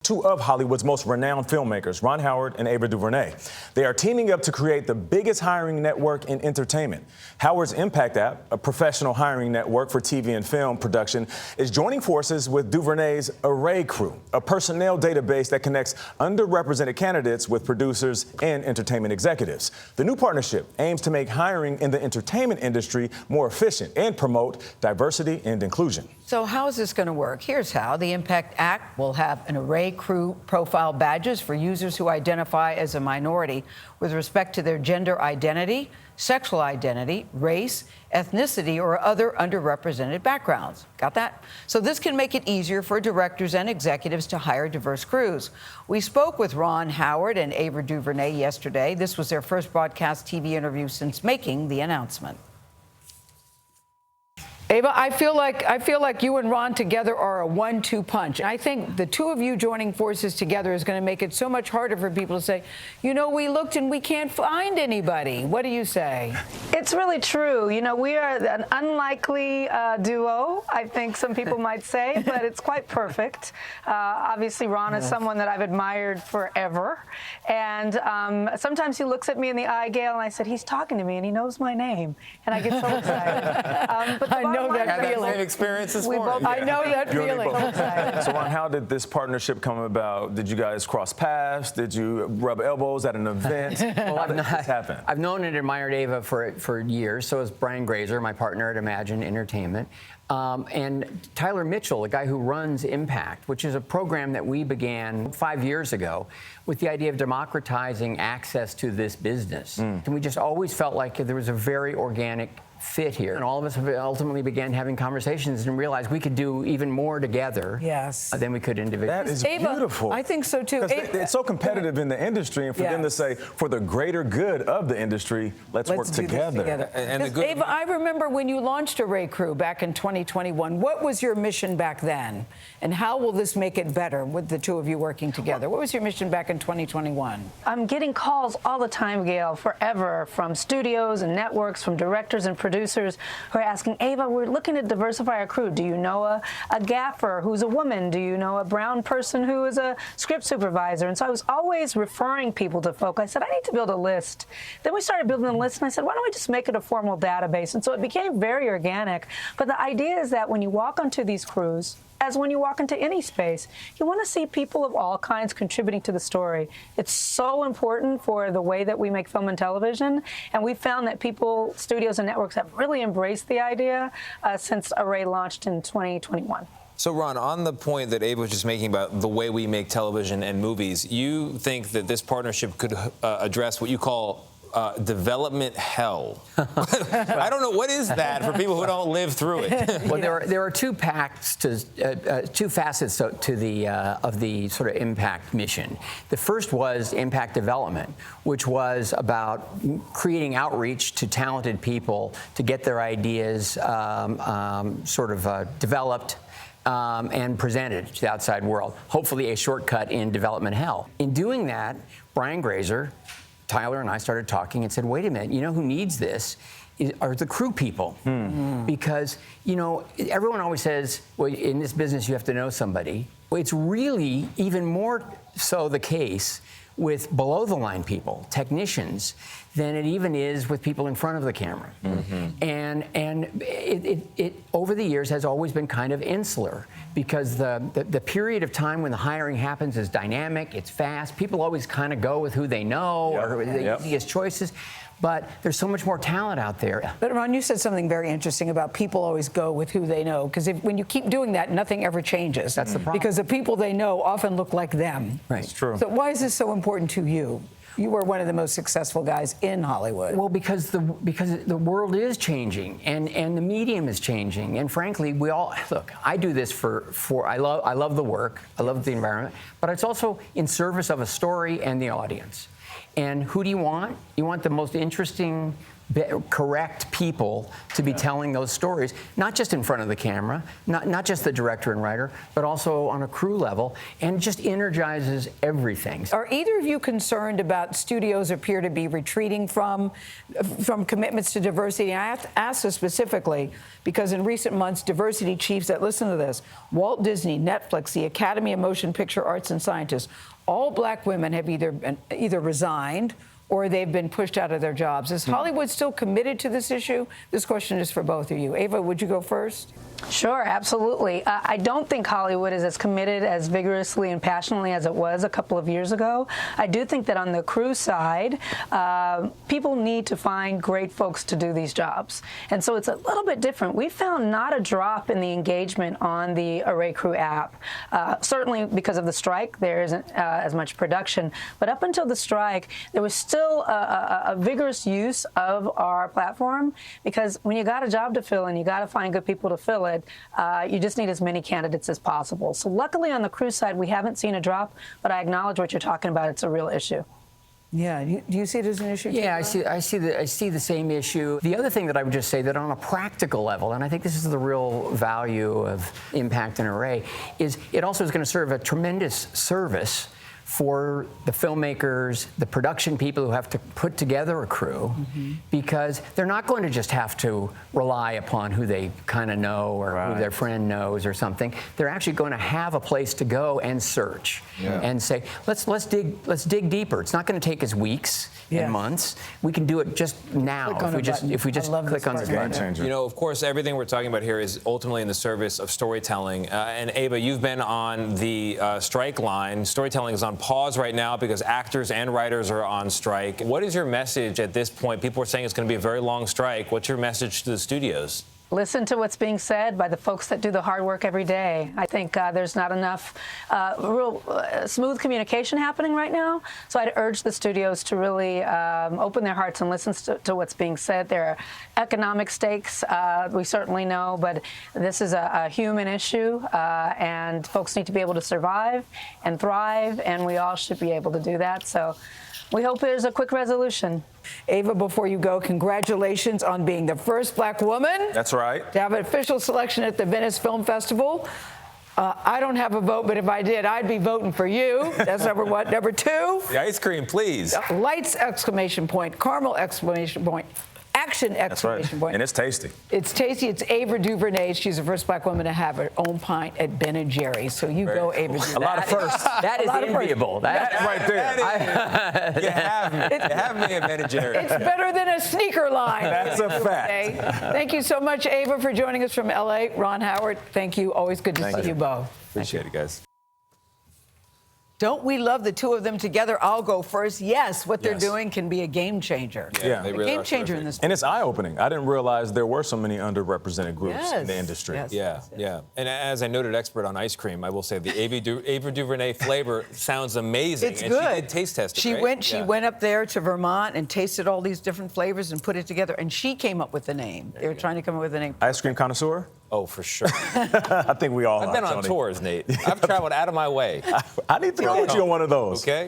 two of Hollywood's most renowned filmmakers, Ron Howard and Ava DuVernay. They are teaming up to create the biggest hiring network in entertainment. Howard's Impact app, a professional hiring network for TV and film production, is joining forces with DuVernay's Array Crew, a personnel database that connects underrepresented candidates with producers and entertainment executives. The new partnership aims to make hiring in the entertainment industry more efficient and promote diversity and inclusion. So how is this going to work? Here's how. The Impact Act will have an Array Crew profile badges for users who identify as a minority with respect to their gender identity, sexual identity, race, ethnicity, or other underrepresented backgrounds. Got that? So this can make it easier for directors and executives to hire diverse crews. We spoke with Ron Howard and Ava DuVernay yesterday. This was their first broadcast TV interview since making the announcement. Ava, I feel like you and Ron together are a 1-2 punch. I think the two of you joining forces together is going to make it so much harder for people to say, you know, we looked and we can't find anybody. What do you say? It's really true. You know, we are an unlikely duo, I think some people might say, but it's quite perfect. Obviously, Ron is someone that I've admired forever. And sometimes he looks at me in the eye, Gayle, and I said, he's talking to me and he knows my name. And I get so excited. But I know that feeling. Same experience this morning. I know that feeling. So, Ron, how did this partnership come about? Did you guys cross paths? Did you rub elbows at an event? How did this happen? I've known and admired Ava for years. So has Brian Grazer, my partner at Imagine Entertainment. And Tyler Mitchell, the guy who runs Impact, which is a program that we began 5 years ago with the idea of democratizing access to this business. And we just always felt like there was a very organic fit here. And all of us ultimately began having conversations and realized we could do even more together than we could individually. That is beautiful. I think so, too. It's so competitive in the industry, and for them to say, for the greater good of the industry, let's work together. Ava, I remember when you launched Array Crew back in 2021. What was your mission back then? And how will this make it better with the two of you working together? What was your mission back in 2021? I'm getting calls all the time, Gayle, forever, from studios and networks, from directors and producers who are asking, Ava, we're looking to diversify our crew. Do you know a gaffer who's a woman? Do you know a brown person who is a script supervisor? And so I was always referring people to folk. I said, I need to build a list. Then we started building a list, and I said, why don't we just make it a formal database? And so it became very organic. But the idea is that when you walk onto these crews, as when you walk into any space, you want to see people of all kinds contributing to the story. It's so important for the way that we make film and television, and we found that people, studios and networks have really embraced the idea since Array launched in 2021. So, Ron, on the point that Ava was just making about the way we make television and movies, you think that this partnership could address what you call development hell. I don't know, what is that for people who don't live through it? Well, there are two facets to the sort of Impact mission. The first was Impact Development, which was about creating outreach to talented people to get their ideas developed and presented to the outside world. Hopefully a shortcut in development hell. In doing that, Brian Grazer, Tyler and I started talking and said, wait a minute, you know who needs this are the crew people. Because, you know, everyone always says, well, in this business you have to know somebody. Well, it's really even more so the case with below-the-line people, technicians, than it even is with people in front of the camera. And it over the years has always been kind of insular, because the period of time when the hiring happens is dynamic, it's fast. People always kind of go with who they know or the easiest choices. But there's so much more talent out there. But Ron, you said something very interesting about people always go with who they know, because when you keep doing that, nothing ever changes. That's the problem. Because the people they know often look like them. Right. It's true. So why is this so important to you? You were one of the most successful guys in Hollywood. Well, because the world is changing and the medium is changing, and frankly, we all look. I do this for I love the work, I love the environment, but it's also in service of a story and the audience. And who do you want? You want the most interesting correct people to be telling those stories, not just in front of the camera, not just the director and writer, but also on a crew level, and just energizes everything. Are either of you concerned about studios appear to be retreating from commitments to diversity? And I have to ask this specifically because in recent months, diversity chiefs that listen to this, Walt Disney, Netflix, the Academy of Motion Picture Arts and Sciences, all black women have either resigned or they've been pushed out of their jobs. Is Hollywood still committed to this issue? This question is for both of you. Ava, would you go first? Sure, absolutely. I don't think Hollywood is as committed as vigorously and passionately as it was a couple of years ago. I do think that on the crew side, people need to find great folks to do these jobs. And so it's a little bit different. We found not a drop in the engagement on the Array Crew app. Certainly because of the strike, there isn't as much production. But up until the strike, there was still a vigorous use of our platform because when you got a job to fill and you got to find good people to fill it, you just need as many candidates as possible. So luckily on the crew side, we haven't seen a drop, but I acknowledge what you're talking about. It's a real issue. Yeah, do you see it as an issue? Yeah, I see the same issue. The other thing that I would just say that on a practical level, and I think this is the real value of Impact and Array, is it also is going to serve a tremendous service for the filmmakers, the production people who have to put together a crew, because they're not going to just have to rely upon who they kind of know or who their friend knows or something. They're actually going to have a place to go and search and say, let's dig deeper. It's not going to take us weeks and months. We can do it just now if we just click on this button. You know, of course, everything we're talking about here is ultimately in the service of storytelling. And Ava, you've been on the strike line. Storytelling is on pause right now because actors and writers are on strike. What is your message at this point? People are saying it's going to be a very long strike. What's your message to the studios? Listen to what's being said by the folks that do the hard work every day. I think there's not enough real smooth communication happening right now. So I'd urge the studios to really open their hearts and listen to what's being said. There are economic stakes, we certainly know, but this is a human issue, and folks need to be able to survive and thrive, and we all should be able to do that. So we hope there's a quick resolution. Ava, before you go, congratulations on being the first black woman. That's right. To have an official selection at the Venice Film Festival. I don't have a vote, but if I did, I'd be voting for you. That's number one. Number two. The ice cream, please. Lights, exclamation point. Caramel, exclamation point. Action, exclamation point. And it's tasty. It's tasty. It's Ava DuVernay. She's the first black woman to have her own pint at Ben & Jerry's. So you go, Ava DuVernay. A lot of firsts. That is enviable. That's right there. You have me at Ben & Jerry's. It's better than a sneaker line. That's a fact. Thank you so much, Ava, for joining us from L.A. Ron Howard, thank you. Always good to see you both. Appreciate it, guys. Don't we love the two of them together? I'll go first. Yes, what they're doing can be a game changer. Yeah. They really game are changer terrific. in this. And it's eye-opening. I didn't realize there were so many underrepresented groups in the industry. Yes. Yeah. And as a noted expert on ice cream, I will say the Ava DuVernay flavor sounds amazing. It's and good. She did taste test it, She went up there to Vermont and tasted all these different flavors and put it together, and she came up with the name. They were trying to come up with a name. Ice cream connoisseur? Oh, for sure. I think we all I've been on tours, Nate. I've traveled out of my way. I need to go with you on one of those. Okay.